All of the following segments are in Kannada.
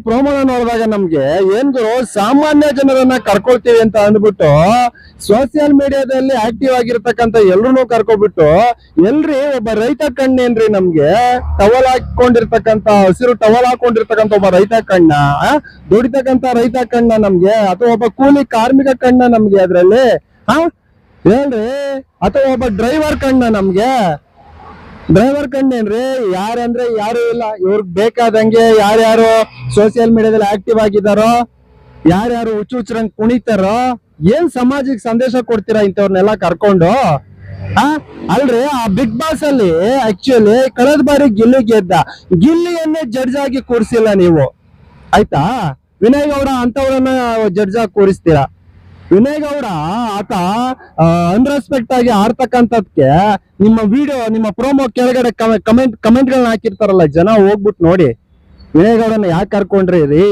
ಪ್ರೋಮೋನ ನೋಡಿದಾಗ ನಮ್ಗೆ ಏನ್ರು ಸಾಮಾನ್ಯ ಜನರನ್ನ ಕರ್ಕೊಳ್ತೀವಿ ಅಂತ ಅಂದ್ಬಿಟ್ಟು ಸೋಷಿಯಲ್ ಮೀಡಿಯಾದಲ್ಲಿ ಆಕ್ಟಿವ್ ಆಗಿರ್ತಕ್ಕಂಥ ಎಲ್ರು ಕರ್ಕೊಬಿಟ್ಟು ಎಲ್ರಿ ಒಬ್ಬ ರೈತ ಕಣ್ಣೇನ್ರಿ ನಮ್ಗೆ ಟವಲ್ ಹಾಕೊಂಡಿರ್ತಕ್ಕಂಥ ಹಸಿರು ಟವಲ್ ಹಾಕೊಂಡಿರ್ತಕ್ಕಂಥ ಒಬ್ಬ ರೈತ ಕಣ್ಣ, ದುಡಿತಕ್ಕಂಥ ರೈತ ಕಣ್ಣ ನಮ್ಗೆ, ಅಥವಾ ಒಬ್ಬ ಕೂಲಿ ಕಾರ್ಮಿಕ ಕಣ್ಣ ನಮ್ಗೆ ಅದ್ರಲ್ಲಿ ಹೇಳ್ರಿ, ಅಥವಾ ಒಬ್ಬ ಡ್ರೈವರ್ ಕಣ್ಣ ನಮ್ಗೆ? ಡ್ರೈವರ್ ಕಣ್ಣೇನ್ರಿ? ಯಾರಂದ್ರೆ ಯಾರು ಇಲ್ಲ, ಇವ್ರಿಗೆ ಬೇಕಾದಂಗೆ ಯಾರ್ಯಾರು ಸೋಷಿಯಲ್ ಮೀಡಿಯಾದಲ್ಲಿ ಆಕ್ಟಿವ್ ಆಗಿದಾರೋ, ಯಾರ್ಯಾರು ಹುಚ್ಚುಚ್ಚರಂಗ್ ಕುಣಿತಾರೋ, ಏನ್ ಸಮಾಜಕ್ಕೆ ಸಂದೇಶ ಕೊಡ್ತೀರಾ ಇಂಥವ್ರನ್ನೆಲ್ಲ ಕರ್ಕೊಂಡು? ಅಲ್ರಿ, ಆ ಬಿಗ್ ಬಾಸ್ ಅಲ್ಲಿ ಆಕ್ಚುಲಿ ಕಳೆದ ಬಾರಿ ಗಿಲ್ಲಿ ಗೆದ್ದ, ಗಿಲ್ಲಿಯನ್ನೇ ಜಡ್ಜ್ ಆಗಿ ಕೂರಿಸಿಲ್ಲ ನೀವು, ಆಯ್ತಾ? ವಿನಯ್ ಗೌಡ ಅಂತವ್ರನ್ನ ಜಡ್ಜ್ ಆಗಿ ಕೂರಿಸ್ತೀರಾ. ವಿನಯ್ ಗೌಡ ಆತ ಅನ್ರೆಸ್ಪೆಕ್ಟ್ ಆಗಿ ಆಡ್ತಕ್ಕಂಥದ್ಕೆ ನಿಮ್ಮ ವಿಡಿಯೋ, ನಿಮ್ಮ ಪ್ರೋಮೋ ಕೆಳಗಡೆ ಕಮೆಂಟ್ಗಳನ್ನ ಹಾಕಿರ್ತಾರಲ್ಲ ಜನ, ಹೋಗ್ಬಿಟ್ಟು ನೋಡಿ ವಿನಯ್ ಗೌಡನ ಯಾಕೆ ಕರ್ಕೊಂಡ್ರಿ ರೀ,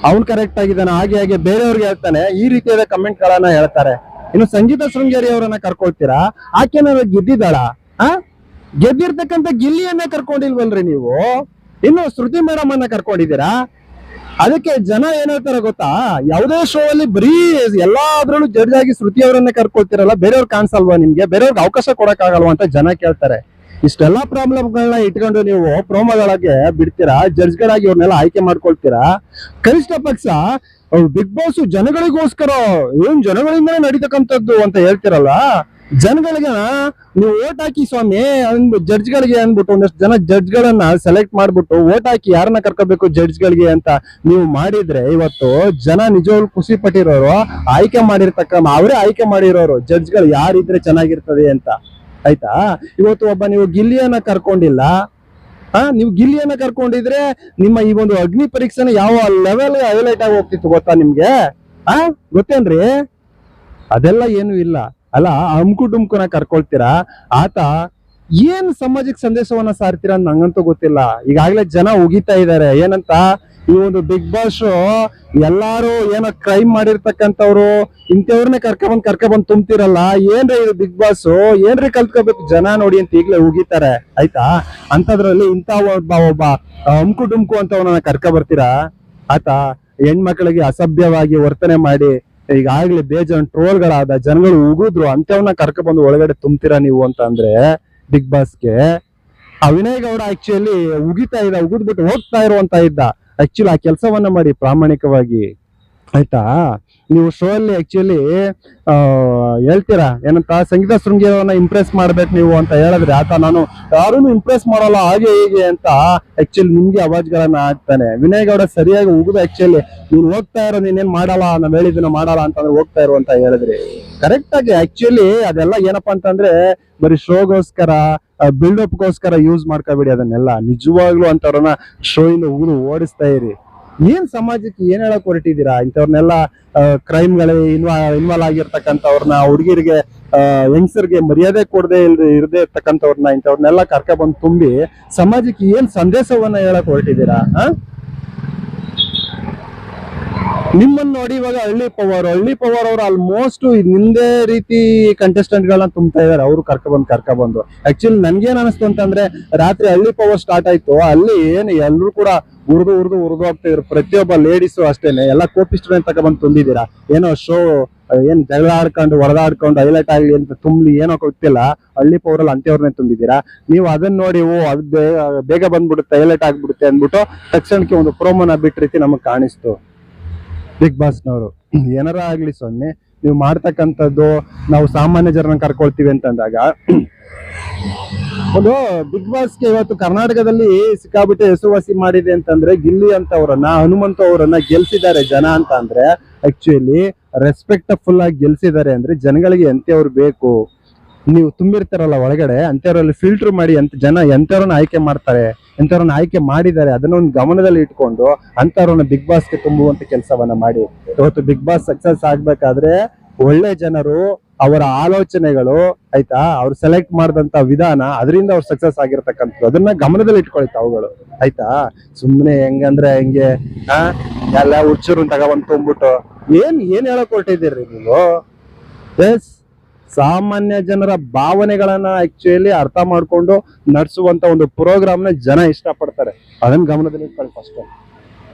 ಅವ್ನ್ ಕರೆಕ್ಟ್ ಆಗಿದ್ದಾನೆ, ಹಾಗೆ ಬೇರೆಯವ್ರಿಗೆ ಹೇಳ್ತಾನೆ, ಈ ರೀತಿಯಾದ ಕಮೆಂಟ್ ಗಳನ್ನ ಹೇಳ್ತಾರೆ. ಇನ್ನು ಸಂಗೀತ ಶೃಂಗೇರಿ ಅವರನ್ನ ಕರ್ಕೊಳ್ತೀರಾ, ಆಕೆನ ಗೆದ್ದಿದ್ದಾಳ? ಗೆದ್ದಿರ್ತಕ್ಕಂಥ ಗಿಲ್ಲಿಯನ್ನ ಕರ್ಕೊಂಡಿಲ್ವಲ್ರಿ ನೀವು? ಇನ್ನು ಶ್ರುತಿ ಮೇಡಮ್ ಅನ್ನ ಕರ್ಕೊಂಡಿದ್ದೀರಾ? ಅದಕ್ಕೆ ಜನ ಏನ್ ಹೇಳ್ತಾರೆ ಗೊತ್ತಾ, ಯಾವುದೇ ಶೋ ಅಲ್ಲಿ ಬರೀ ಎಲ್ಲಾದ್ರಲ್ಲೂ ಜಡ್ಜ್ ಆಗಿ ಶ್ರುತಿ ಅವರನ್ನೇ ಕರ್ಕೊಳ್ತಿರಲ್ಲ, ಬೇರೆಯವ್ರು ಕಾಣಿಸಲ್ವಾ ನಿಮ್ಗೆ? ಬೇರೆಯವ್ರಿಗೆ ಅವಕಾಶ ಕೊಡಕ್ ಆಗಲ್ವಾ ಅಂತ ಜನ ಕೇಳ್ತಾರೆ. ಇಷ್ಟೆಲ್ಲಾ ಪ್ರಾಬ್ಲಮ್ಗಳನ್ನ ಇಟ್ಕೊಂಡು ನೀವು ಪ್ರೋಮೋಗಳಿಗೆ ಬಿಡ್ತೀರಾ, ಜಡ್ಜ್ಗಳಾಗಿ ಅವ್ರನ್ನೆಲ್ಲ ಆಯ್ಕೆ ಮಾಡ್ಕೊಳ್ತೀರಾ. ಕನಿಷ್ಠ ಪಕ್ಷ ಬಿಗ್ ಬಾಸ್ ಜನಗಳಿಗೋಸ್ಕರ, ಏನ್ ಜನಗಳಿಂದನೇ ನಡೀತಕ್ಕಂಥದ್ದು ಅಂತ ಹೇಳ್ತಿರಲ್ಲ, ಜನಗಳಿಗೆ ನೀವು ಓಟ್ ಹಾಕಿ ಸ್ವಾಮಿ ಜಡ್ಜ್ಗಳಿಗೆ ಅಂದ್ಬಿಟ್ಟು ಒಂದಷ್ಟು ಜನ ಜಡ್ಜ್ಗಳನ್ನ ಸೆಲೆಕ್ಟ್ ಮಾಡ್ಬಿಟ್ಟು ಓಟ್ ಹಾಕಿ ಯಾರನ್ನ ಕರ್ಕೋಬೇಕು ಜಡ್ಜ್ಗಳಿಗೆ ಅಂತ ನೀವು ಮಾಡಿದ್ರೆ, ಇವತ್ತು ಜನ ನಿಜವಾಗ್ಲೂ ಖುಷಿ ಪಟ್ಟಿರೋರು, ಅವರೇ ಆಯ್ಕೆ ಮಾಡಿರೋರು ಜಡ್ಜ್ಗಳು ಯಾರಿದ್ರೆ ಚೆನ್ನಾಗಿರ್ತದೆ ಅಂತ, ಆಯ್ತಾ? ಇವತ್ತು ಒಬ್ಬ ನೀವು ಗಿಲ್ಲಿಯನ್ನ ಕರ್ಕೊಂಡಿಲ್ಲ, ನೀವು ಗಿಲ್ಲಿಯನ್ನ ಕರ್ಕೊಂಡಿದ್ರೆ ನಿಮ್ಮ ಈ ಒಂದು ಅಗ್ನಿ ಪರೀಕ್ಷೆನ ಯಾವ ಲೆವೆಲ್ ಹೈಲೈಟ್ ಆಗಿ ಹೋಗ್ತಿತ್ತು ಗೊತ್ತಾ ನಿಮ್ಗೆ? ಗೊತ್ತೇನ್ರಿ? ಅದೆಲ್ಲ ಏನು ಇಲ್ಲ ಅಲ್ಲ. ಅಮ್ಕು ಡುಮ್ಕುನ ಕರ್ಕೊಳ್ತೀರಾ, ಆತ ಏನ್ ಸಮಾಜಕ್ಕೆ ಸಂದೇಶವನ್ನ ಸಾರ್ತೀರಾ ಅಂತ ನಂಗಂತೂ ಗೊತ್ತಿಲ್ಲ. ಈಗಾಗ್ಲೇ ಜನ ಉಗಿತಾ ಇದಾರೆ ಏನಂತ, ಈ ಒಂದು ಬಿಗ್ ಬಾಸ್ ಎಲ್ಲಾರು ಏನೋ ಕ್ರೈಮ್ ಮಾಡಿರ್ತಕ್ಕಂಥವ್ರು ಇಂಥವ್ರನ್ನೇ ಕರ್ಕೊಂಡ್ ತುಂಬ್ತಿರಲ್ಲ, ಏನ್ರಿ ಇದು ಬಿಗ್ ಬಾಸ್, ಏನ್ರಿ ಕಲ್ತ್ಕೋಬೇಕು ಜನ ನೋಡಿ ಅಂತ ಈಗ್ಲೇ ಉಗಿತಾರೆ, ಆಯ್ತಾ? ಅಂತದ್ರಲ್ಲಿ ಇಂಥ ಒಬ್ಬ ಅಮ್ಕು ಡುಮ್ಕು ಅಂತವನ್ನ ಕರ್ಕ ಬರ್ತೀರಾ? ಆತ ಹೆಣ್ಮಕ್ಳಿಗೆ ಅಸಭ್ಯವಾಗಿ ವರ್ತನೆ ಮಾಡಿ ಈಗಾಗ್ಲೇ ಬೇಜಾನ್ ಟ್ರೋಲ್ಗಳಾದ, ಜನಗಳು ಉಗಿದ್ರು, ಅಂತವನ್ನ ಕರ್ಕ ಬಂದು ಒಳಗಡೆ ತುಂಬ್ತೀರಾ ನೀವು ಅಂತ ಅಂದ್ರೆ ಬಿಗ್ ಬಾಸ್ಗೆ? ಆ ವಿನಯ್ ಗೌಡ ಆಕ್ಚುಲಿ ಉಗಿದ್ಬಿಟ್ಟು ಹೋಗ್ತಾ ಇರುವಂತ ಇದ್ದ. ಆಕ್ಚುಲಿ ಆ ಕೆಲಸವನ್ನ ಮಾಡಿ ಪ್ರಾಮಾಣಿಕವಾಗಿ, ಆಯ್ತಾ? ನೀವು ಶೋ ಅಲ್ಲಿ ಆಕ್ಚುಲಿ ಹೇಳ್ತೀರಾ ಏನಂತ, ಸಂಗೀತ ಶೃಂಗೇರಿಯವ್ರನ್ನ ಇಂಪ್ರೆಸ್ ಮಾಡ್ಬೇಕು ನೀವು ಅಂತ ಹೇಳಿದ್ರೆ, ಆತ ನಾನು ಯಾರನ್ನು ಇಂಪ್ರೆಸ್ ಮಾಡಲ್ಲ ಹಾಗೆ ಹೀಗೆ ಅಂತ ಆಕ್ಚುಲಿ ನಿಮ್ಗೆ ಅವಾಜ್ಗಳನ್ನ ಹಾಕ್ತಾನೆ. ವಿನಯ್ ಗೌಡ ಸರಿಯಾಗಿ ಉಗಿದು ಆಕ್ಚುಲಿ ನೀನ್ ಹೋಗ್ತಾ ಇರೋ, ನೀನೇನ್ ಮಾಡಲ್ಲ, ನಾವ್ ಹೇಳಿದ್ನ ಮಾಡಲ್ಲ ಅಂತಂದ್ರೆ ಹೋಗ್ತಾ ಇರೋ ಅಂತ ಹೇಳಿದ್ರಿ. ಕರೆಕ್ಟ್ ಆಗಿ ಆಕ್ಚುಲಿ ಅದೆಲ್ಲ ಏನಪ್ಪಾ ಅಂತಂದ್ರೆ ಬರೀ ಶೋಗೋಸ್ಕರ, ಬಿಲ್ಡಪ್ಗೋಸ್ಕರ ಯೂಸ್ ಮಾಡ್ಕೋಬೇಡಿ ಅದನ್ನೆಲ್ಲ. ನಿಜವಾಗ್ಲು ಅಂತವ್ರನ್ನ ಶೋ ಇಂದ ಉಗಿದು ಓಡಿಸ್ತಾ ಇರಿ. ಏನ್ ಸಮಾಜಕ್ಕೆ ಏನ್ ಹೇಳಕ್ ಹೊರಟಿದ್ದೀರಾ? ಇಂಥವ್ರನ್ನೆಲ್ಲ ಕ್ರೈಮ್ಗಳೇ ಇನ್ವಾಲ್ವ್ ಆಗಿರ್ತಕ್ಕಂಥವ್ರನ್ನ, ಹುಡುಗಿರಿಗೆ ಹೆಂಗಸರಿಗೆ ಮರ್ಯಾದೆ ಕೊಡದೆ ಇರದೇ ಇರ್ತಕ್ಕಂಥವ್ರನ್ನ, ಇಂಥವ್ರನ್ನೆಲ್ಲ ಕರ್ಕ ಬಂದು ತುಂಬಿ ಸಮಾಜಕ್ಕೆ ಏನ್ ಸಂದೇಶವನ್ನ ಹೇಳಕ್ ಹೊರಟಿದ್ದೀರಾ? ನಿಮ್ಮನ್ನ ನೋಡಿ ಇವಾಗ ಹಳ್ಳಿ ಪವರ್ ಅವರು ಆಲ್ಮೋಸ್ಟ್ ನಿಂದೇ ರೀತಿ ಕಂಟೆಸ್ಟೆಂಟ್ ಗಳನ್ನ ತುಂಬ್ತಾ ಇದಾರೆ, ಅವ್ರು ಕರ್ಕ ಬಂದು. ಆಕ್ಚುಲಿ ನನ್ಗೇನ್ ಅನಿಸ್ತು ಅಂತಂದ್ರೆ, ರಾತ್ರಿ ಹಳ್ಳಿ ಪವರ್ ಸ್ಟಾರ್ಟ್ ಆಯ್ತು, ಅಲ್ಲಿ ಏನ್ ಎಲ್ರು ಕೂಡ ಉರ್ದು ಹೋಗ್ತಾ ಇದ್ರು, ಪ್ರತಿಯೊಬ್ಬ ಲೇಡೀಸು ಅಷ್ಟೇನೆ ಎಲ್ಲ ಕೋಪಿಸ್ಟರ್ ತಕ ಬಂದು ತುಂಬಿದ್ದೀರಾ. ಏನೋ ಶೋ ಏನ್ ಜಗಳ ಆಡ್ಕೊಂಡು ಹೊಡೆದಾಡ್ಕೊಂಡು ಹೈಲೈಟ್ ಆಗ್ಲಿ ಅಂತ ತುಂಬಲಿ ಏನೋ ಗೊತ್ತಿಲ್ಲ, ಹಳ್ಳಿ ಪವರ್ ಅಲ್ಲಿ ಅಂತವ್ರನ್ನೇ ತುಂಬಿದ್ದೀರಾ ನೀವು. ಅದನ್ನ ನೋಡಿ ಅದು ಬೇಗ ಬಂದ್ಬಿಡುತ್ತೆ, ಹೈಲೈಟ್ ಆಗ್ಬಿಡುತ್ತೆ ಅಂದ್ಬಿಟ್ಟು ತಕ್ಷಣಕ್ಕೆ ಒಂದು ಪ್ರೋಮೋನ ಬಿಟ್ಟ ರೀತಿ ನಮಗ್ ಕಾಣಿಸ್ತು ಬಿಗ್ ಬಾಸ್ನವರು. ಏನಾರ ಆಗ್ಲಿ ಸ್ವಾಮಿ, ನೀವು ಮಾಡ್ತಕ್ಕಂಥದ್ದು ನಾವು ಸಾಮಾನ್ಯ ಜನರನ್ನ ಕರ್ಕೊಳ್ತೀವಿ ಅಂತಂದಾಗ, ಒಂದು ಬಿಗ್ ಬಾಸ್ಗೆ ಇವತ್ತು ಕರ್ನಾಟಕದಲ್ಲಿ ಸಿಕ್ಕಾಬಿಟ್ಟೆ ಹೆಸರುವಾಸಿ ಮಾಡಿದೆ ಅಂತಂದ್ರೆ, ಗಿಲ್ಲಿ ಅಂತವ್ರನ್ನ, ಹನುಮಂತ ಅವರನ್ನ ಗೆಲ್ಸಿದ್ದಾರೆ ಜನ ಅಂತ ಅಂದ್ರೆ, ಆಕ್ಚುಲಿ ರೆಸ್ಪೆಕ್ಟ್ಫುಲ್ ಆಗಿ ಗೆಲ್ಸಿದ್ದಾರೆ ಅಂದ್ರೆ ಜನಗಳಿಗೆ ಎಂತವ್ರು ಬೇಕು, ನೀವು ತುಂಬಿರ್ತಾರಲ್ಲ ಒಳಗಡೆ ಅಂತವ್ರಲ್ಲಿ ಫಿಲ್ಟರ್ ಮಾಡಿ ಜನ ಎಂತವ್ರನ್ನ ಆಯ್ಕೆ ಮಾಡ್ತಾರೆ, ಎಂತವ್ರನ್ನ ಆಯ್ಕೆ ಮಾಡಿದ್ದಾರೆ, ಅದನ್ನ ಒಂದು ಗಮನದಲ್ಲಿ ಇಟ್ಕೊಂಡು ಅಂತವ್ರನ್ನ ಬಿಗ್ ಬಾಸ್ಗೆ ತುಂಬುವಂತ ಕೆಲಸವನ್ನ ಮಾಡಿ. ಇವತ್ತು ಬಿಗ್ ಬಾಸ್ ಸಕ್ಸಸ್ ಆಗ್ಬೇಕಾದ್ರೆ ಒಳ್ಳೆ ಜನರು, ಅವರ ಆಲೋಚನೆಗಳು, ಆಯ್ತಾ, ಅವ್ರು ಸೆಲೆಕ್ಟ್ ಮಾಡಿದಂತ ವಿಧಾನ, ಅದರಿಂದ ಅವ್ರು ಸಕ್ಸಸ್ ಆಗಿರ್ತಕ್ಕಂಥದ್ದು, ಅದನ್ನ ಗಮನದಲ್ಲಿ ಇಟ್ಕೊಳ್ಳಿ ತಾವುಗಳು, ಆಯ್ತಾ? ಸುಮ್ನೆ ಹೆಂಗಂದ್ರೆ ಹೆಂಗೆ ಎಲ್ಲ ಹುಚ್ಚೂರು ತಗೊಂಡ್ ತುಂಬಿಟ್ಟು ಏನ್ ಹೇಳಕ್ ಹೊರಟಿದ್ದೀರಿ ನೀವು? ಎಸ್, ಸಾಮಾನ್ಯ ಜನರ ಭಾವನೆಗಳನ್ನ ಆಕ್ಚುಲಿ ಅರ್ಥ ಮಾಡ್ಕೊಂಡು ನಡೆಸುವಂತ ಒಂದು ಪ್ರೋಗ್ರಾಮ್ನ ಜನ ಇಷ್ಟಪಡ್ತಾರೆ, ಅದನ್ನ ಗಮನದಲ್ಲಿ ಇಟ್ಕೊಳ್ಳಿ ಫಸ್ಟ್.